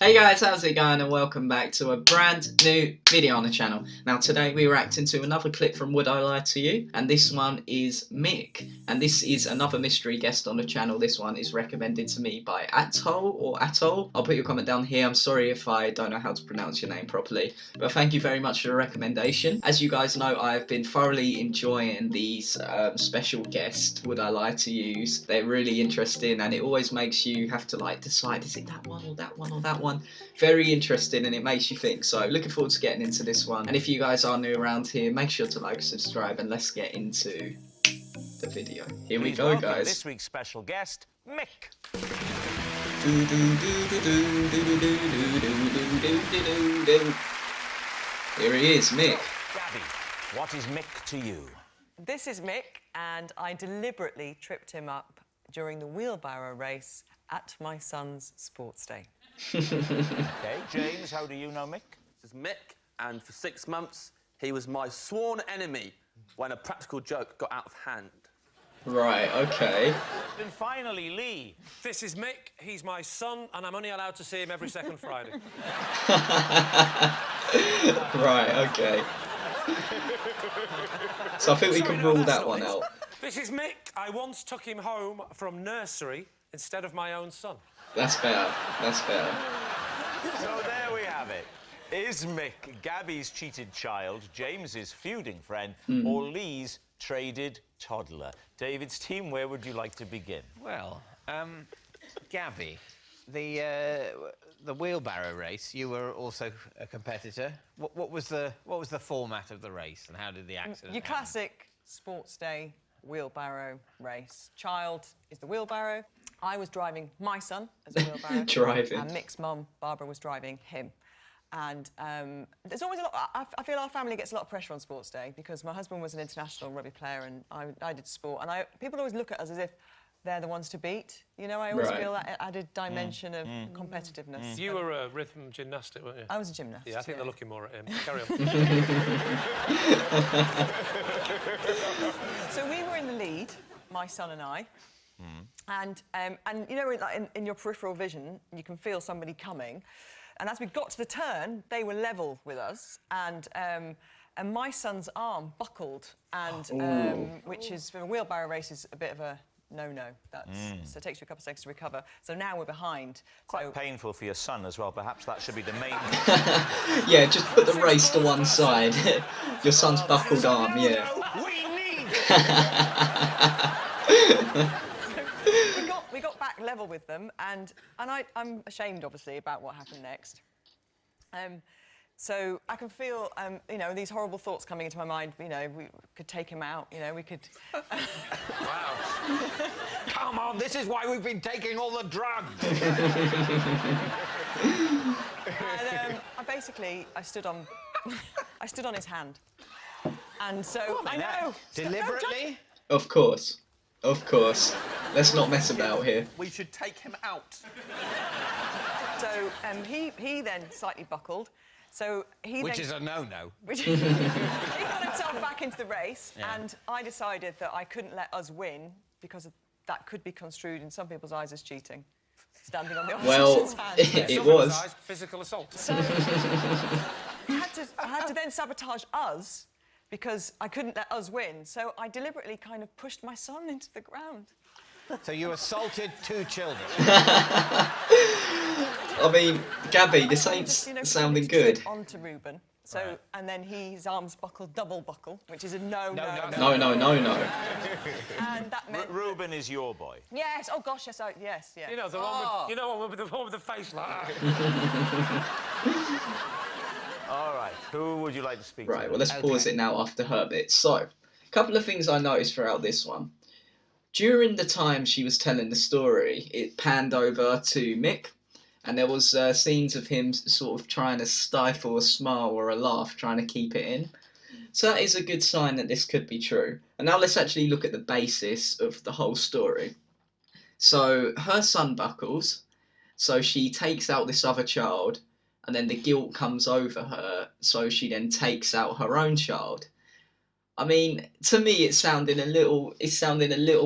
Hey guys, how's it going, and welcome back to a brand new video on the channel. Now today we're reacting to another clip from Would I Lie to You, and this one is Mick, and this is another mystery guest on the channel. This one is recommended to me by Atoll. I'll put your comment down here. I'm sorry if I don't know how to pronounce your name properly, but thank you very much for the recommendation. As you guys know, I've been thoroughly enjoying these special guest Would I Lie to Yous. They're really interesting, and it always makes you have to like decide, is it that one or that one or that one? Very interesting, and it makes you think. So looking forward to getting into this one. And if you guys are new around here, make sure to like, subscribe, and let's get into the video. Here we go, guys. This week's special guest, Mick. Here he is, Mick. Gabby, what is Mick to you? This is Mick, and I deliberately tripped him up during the wheelbarrow race at my son's sports day. Okay, James, how do you know Mick? This is Mick, and for 6 months, he was my sworn enemy when a practical joke got out of hand. Right, okay. And finally, Lee. This is Mick, he's my son, and I'm only allowed to see him every second Friday. Right, okay. So I think we can rule that one out. This is Mick, I once took him home from nursery instead of my own son. That's better. That's better. So there we have it. Is Mick Gabby's cheated child, James's feuding friend, or Lee's traded toddler? David's team, where would you like to begin? Well, Gabby, the wheelbarrow race, you were also a competitor. What was the format of the race, and how did the accident Your happen? classic sports day wheelbarrow race. Child is the wheelbarrow. I was driving my son as a wheelbarrow. Driving. And Mick's mum, Barbara, was driving him. And there's always a lot. I feel our family gets a lot of pressure on sports day because my husband was an international rugby player and I did sport. And people always look at us as if they're the ones to beat. You know, I always feel that added dimension of competitiveness. You were a rhythm gymnastic, weren't you? I was a gymnast. Yeah, I think they're looking more at him. Carry on. So we were in the lead, my son and I. And you know, like in your peripheral vision, you can feel somebody coming. And as we got to the turn, they were level with us. And my son's arm buckled, and which is, for a wheelbarrow race, is a bit of a no-no. So it takes you a couple of seconds to recover. So now we're behind. Quite painful for your son as well. Perhaps that should be the main... Yeah, just put the race to one side. Your son's buckled arm, yeah. We need We got back level with them, and I'm ashamed, obviously, about what happened next. So I can feel, you know, these horrible thoughts coming into my mind. You know, we could take him out. You know, we could. Wow. Come on, this is why we've been taking all the drugs. And I stood on, I stood on his hand, and so I know. Deliberately? Of course. Of course. Let's not mess about here. We should take him out. So he then slightly buckled. So Which is a no-no. He got himself back into the race, and I decided that I couldn't let us win because that could be construed in some people's eyes as cheating. Standing on the opposition's hand. It was. Physical assault. So I had to then sabotage us because I couldn't let us win. So I deliberately kind of pushed my son into the ground. So you assaulted 2 children. I mean, Gabby, this ain't Just, you know, sounding to trip good. onto Reuben. So, and then his arms buckled, double buckle, which is a no. No, no, no, no. And that meant... Reuben is your boy. Yes, oh gosh, yes, yes, yeah. You know, the one with the face like that. All right, who would you like to speak to? Right, well, let's pause it now after her bit. So, a couple of things I noticed throughout this one. During the time she was telling the story, it panned over to Mick, and there was scenes of him sort of trying to stifle a smile or a laugh, trying to keep it in. So that is a good sign that this could be true. And now let's actually look at the basis of the whole story. So her son buckles, so she takes out this other child, and then the guilt comes over her, so she then takes out her own child. I mean, to me, it's sounding a little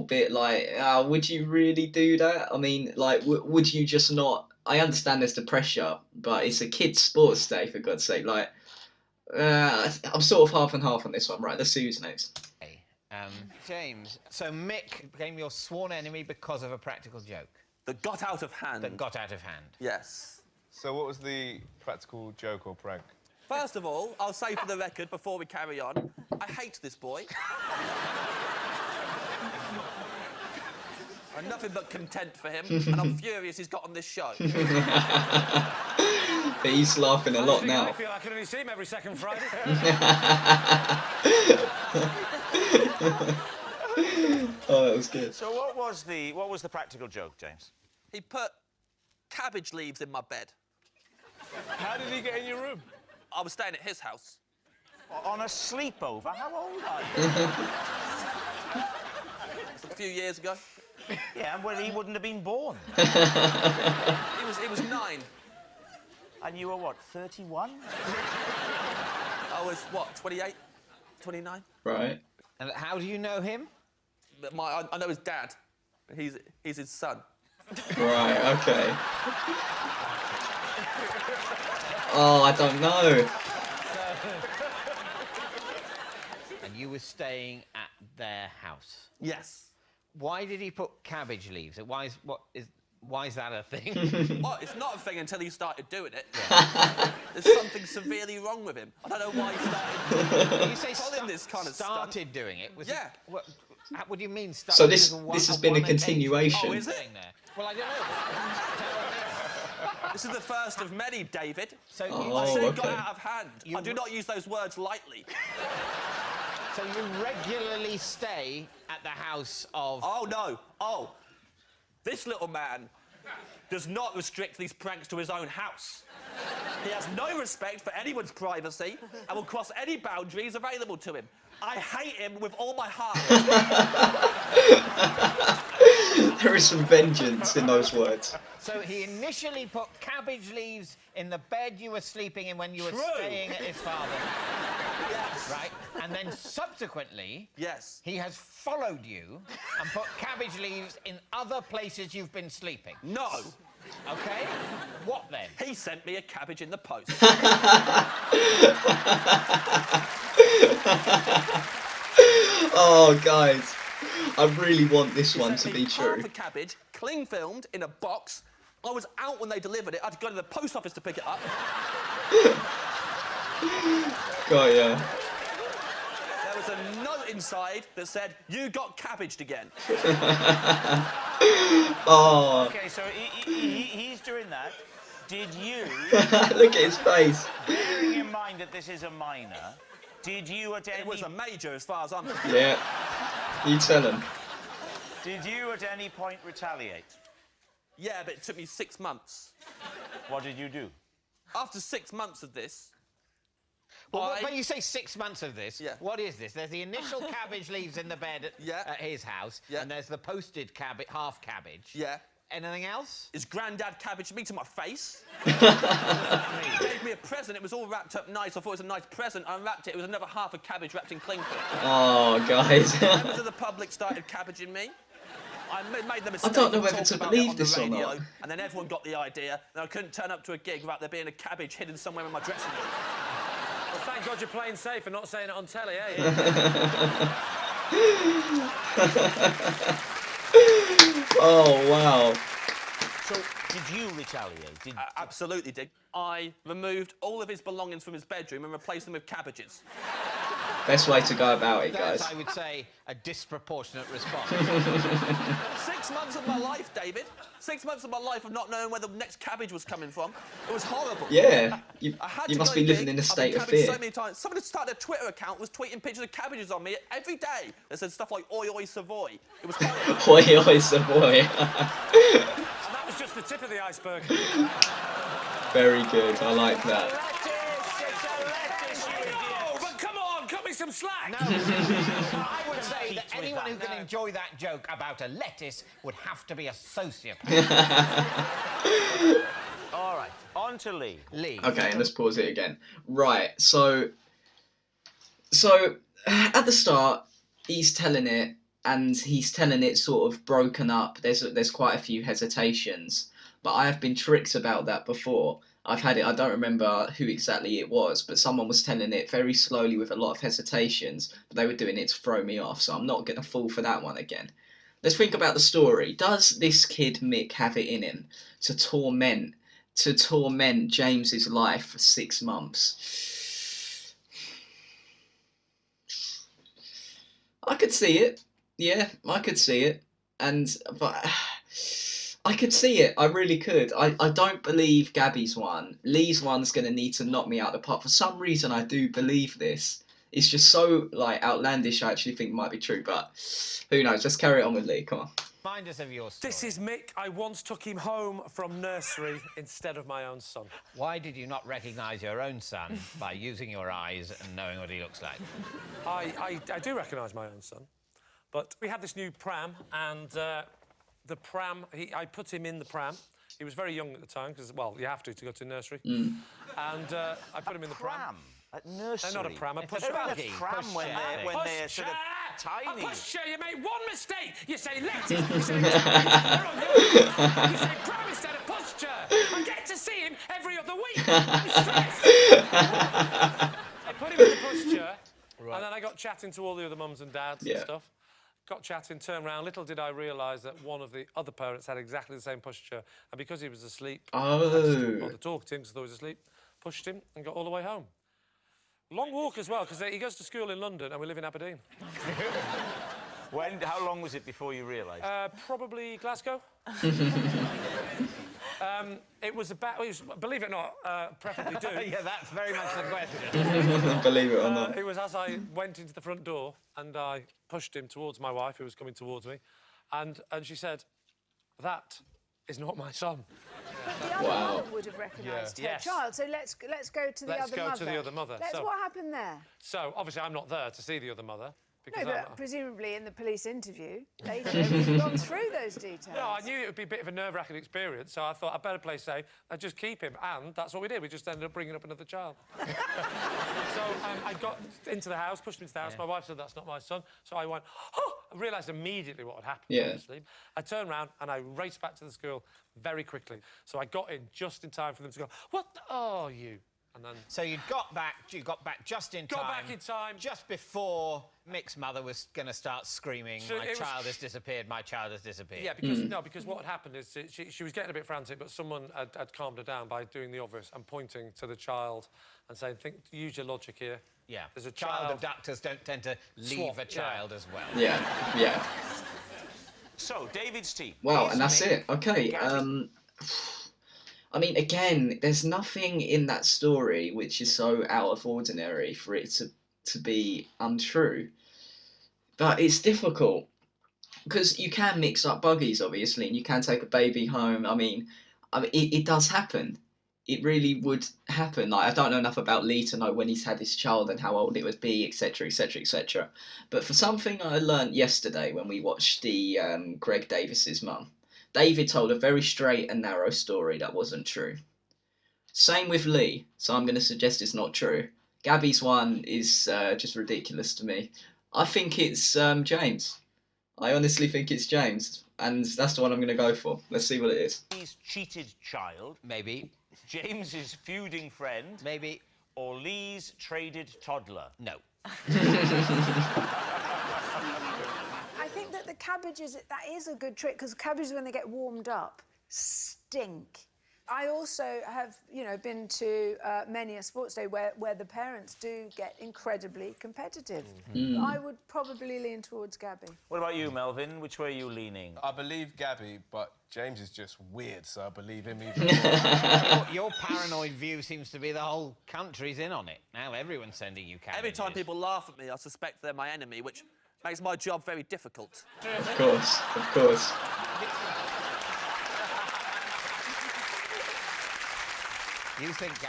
bit like, would you really do that? I mean, like, would you just not I understand there's the pressure, but it's a kids' sports day, for God's sake. Like, I'm sort of half and half on this one. Right, let's see who's next. Okay. James, so Mick became your sworn enemy because of a practical joke That got out of hand. that got out of hand. Yes. So what was the practical joke or prank? First of all, I'll say for the record, before we carry on, I hate this boy. I'm nothing but content for him, and I'm furious he's got on this show. But he's laughing a lot now. I feel I can only see him every second Friday. Oh, that was good. So what was the practical joke, James? He put cabbage leaves in my bed. How did he get in your room? I was staying at his house. On a sleepover? How old are you? A few years ago. Yeah, well, he wouldn't have been born. He was 9. And you were what, 31? I was, what, 28? 29? Right. And how do you know him? I know his dad. He's his son. Right, okay. Oh, I don't know. And you were staying at their house. Yes. Why did he put cabbage leaves? Why is that a thing? Oh, it's not a thing until he started doing it. Yeah. There's something severely wrong with him. I don't know why he started You say following this kind of started stunt. doing it? Was Yeah. What do you mean? So this has been a continuation. Oh, is it? There? Well, I don't know. This is the first of many, David. So I Oh, said it okay. got out of hand. I do not use those words lightly. so you regularly stay at the house of... Oh, no. Oh. This little man does not restrict these pranks to his own house. He has no respect for anyone's privacy and will cross any boundaries available to him. I hate him with all my heart. There is some vengeance in those words. So he initially put cabbage leaves in the bed you were sleeping in when you were True. staying at his father's house. Yes. Right? And then subsequently... Yes. He has followed you and put cabbage leaves in other places you've been sleeping. No. OK? What then? He sent me a cabbage in the post. Oh, guys. I really want this one to Sent be me true. half a cabbage, cling filmed in a box. I was out when they delivered it. I had to go to the post office to pick it up. Got ya. There was a note inside that said, "You got cabbaged again." Oh, OK, so he's doing that. Did you, look at his face. bearing in mind that this is a minor, did you at any... It was a major as far as I'm concerned. Yeah. You tell him. Did you at any point retaliate? Yeah, but it took me 6 months. What did you do? After 6 months of this, Well, when you say 6 months of this, Yeah. what is this? There's the initial cabbage leaves in the bed Yeah. at his house, Yeah. and there's the posted half cabbage. yeah, Anything else? his granddad cabbaged me to my face. Gave me a present. It was all wrapped up nice. I thought it was a nice present. I unwrapped it. It was another half a cabbage wrapped in cling film. Oh, guys. Members of the public started cabbaging me. I made the mistake. don't know of whether talking to about believe it on the this or radio, not. And then everyone got the idea. And I couldn't turn up to a gig without there being a cabbage hidden somewhere in my dressing room. Well, thank God you're playing safe and not saying it on telly, eh? Oh, wow. So, did you retaliate? Absolutely did. I removed all of his belongings from his bedroom and replaced them with cabbages. Best way to go about it, That's, guys. I would say, a disproportionate response. 6 months of my life, David. 6 months of my life of not knowing where the next cabbage was coming from. It was horrible. Yeah. You I had you to must go be living gig. in a I've state been of cabbaged fear. so many times. Somebody started a Twitter account, was tweeting pictures of cabbages on me every day. They said stuff like "Oi, oi, Savoy." It was horrible. Oi, oi, Savoy. And that was just the tip of the iceberg. Very good. I like that. Oh, but come on, cut me some slack. No, I would say that anyone who can enjoy that joke about a lettuce would have to be a sociopath. All right, on to Lee. Lee. Okay, let's pause it again. Right, so at the start, he's telling it, and he's telling it sort of broken up. There's quite a few hesitations, but I have been tricked about that before. I've had it, I don't remember who exactly it was, but someone was telling it very slowly with a lot of hesitations, but they were doing it to throw me off, so I'm not going to fall for that one again. Let's think about the story. Does this kid Mick have it in him to torment James's life for 6 months? I could see it. Yeah, I could see it. But I could see it. I really could. I don't believe Gabby's one. Lee's one's going to need to knock me out of the park. For some reason, I do believe this. It's just so, like, outlandish, I actually think it might be true, but who knows? Let's carry on with Lee. Come on. Remind us of your story. This is Mick. I once took him home from nursery instead of my own son. Why did you not recognise your own son by using your eyes and knowing what he looks like? I do recognise my own son, but we had this new pram, and the pram, I put him in the pram. He was very young at the time, because, well, you have to go to nursery. And I put him in the pram. At nursery? No, not a pram, a push It's a pram when they're sort of tiny. A pusher, you make one mistake. You say lettuce, you say you say pram instead of pushchair. I get to see him every other week. I'm stressed. I put him in the pushchair, and then I got chatting to all the other mums and dads and stuff. Got chatting, turned round. Little did I realise that one of the other parents had exactly the same pushchair, and because he was asleep, I didn't bother talking to him because I thought he was asleep. Pushed him and got all the way home. Long walk as well, because he goes to school in London and we live in Aberdeen. How long was it before you realised? Probably Glasgow. It was, believe it or not, preferably do. Yeah, that's very much the question. Believe it or not. It was as I went into the front door and I pushed him towards my wife, who was coming towards me, and she said, "That is not my son." But the other mother would have recognised her child. So let's go to the other mother. Let's go to the other mother. What happened there? So obviously I'm not there to see the other mother. No, but presumably in the police interview later, we've gone through those details. No, I knew it would be a bit of a nerve-wracking experience, so I thought I'd better play safe and just keep him, and that's what we did. We just ended up bringing up another child. So I got into the house, pushed him into the house. My wife said, "That's not my son." So I went, "Oh!" I realised immediately what had happened, obviously. I turned round and I raced back to the school very quickly. So I got in just in time for them to go, "What are you?" And then... So you got back just in time. Got back in time. Just before Mick's mother was going to start screaming, "My child has disappeared, my child has disappeared." Yeah, because what had happened is she was getting a bit frantic, but someone had calmed her down by doing the obvious and pointing to the child and saying, use your logic here. Yeah. There's a child abductors don't tend to leave a child as well. Yeah. So, David's team. Wow, and that's it. Okay. I mean, again, there's nothing in that story which is so out of ordinary for it to be untrue. But it's difficult, because you can mix up buggies, obviously, and you can take a baby home. I mean, it does happen. It really would happen. Like, I don't know enough about Lee to know when he's had his child and how old it would be, etc., etc., etc. But for something I learnt yesterday when we watched the Greg Davis's mum, David told a very straight and narrow story that wasn't true. Same with Lee, so I'm going to suggest it's not true. Gabby's one is just ridiculous to me. I think it's James. I honestly think it's James, and that's the one I'm going to go for. Let's see what it is. Lee's cheated child. Maybe. James's feuding friend. Maybe. Or Lee's traded toddler. No. I think that the cabbages, that is a good trick, because cabbages, when they get warmed up, stink. I also have, been to many a sports day where the parents do get incredibly competitive. I would probably lean towards Gabby. What about you, Melvin? Which way are you leaning? I believe Gabby, but James is just weird, so I believe him even more. Your paranoid view seems to be the whole country's in on it. Now everyone's sending you cabbages. Every time people laugh at me, I suspect they're my enemy, which makes my job very difficult. Of course. You think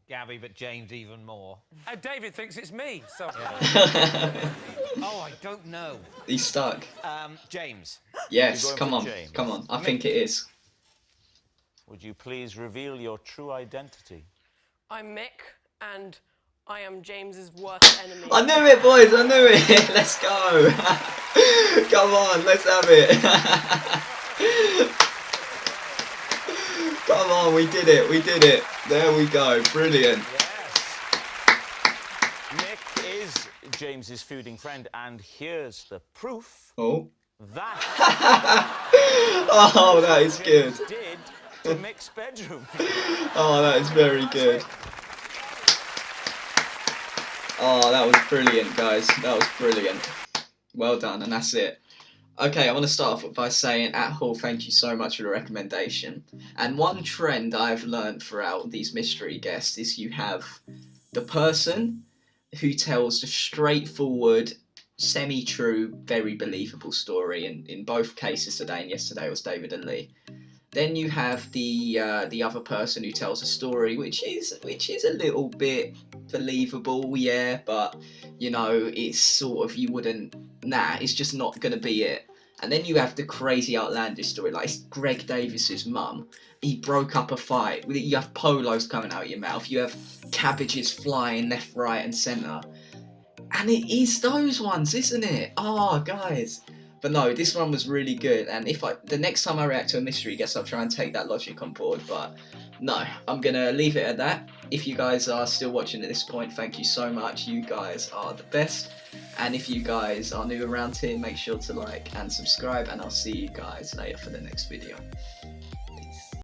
Gabby, but James even more. And David thinks it's me, so... Oh, I don't know. He's stuck. James. Yes, come on. I think it is. Would you please reveal your true identity? I'm Mick, and I am James's worst enemy. I knew it, boys, I knew it. Let's go. Come on, let's have it. Come on, we did it. We did it. There we go. Brilliant. Yes. Mick is James's feuding friend, and here's the proof Oh. that Oh, that is good. James did to Mick's bedroom. Oh, that is very good. Oh, that was brilliant, guys. That was brilliant. Well done, and that's it. Okay, I want to start off by saying, at Hall, thank you so much for the recommendation. And one trend I've learned throughout these mystery guests is you have the person who tells the straightforward, semi-true, very believable story. In both cases today, and yesterday was David and Lee. Then you have the other person who tells a story which is a little bit believable, yeah, but you know, it's sort of, you wouldn't, nah, it's just not gonna be it. And then you have the crazy outlandish story, like it's Greg Davis's mum. He broke up a fight. You have polos coming out of your mouth. You have cabbages flying left, right, and centre. And it is those ones, isn't it? Oh, guys. But no, this one was really good. And the next time I react to a mystery guest, I'll try and take that logic on board. But no, I'm gonna leave it at that. If you guys are still watching at this point, thank you so much. You guys are the best. And if you guys are new around here, make sure to like and subscribe. And I'll see you guys later for the next video.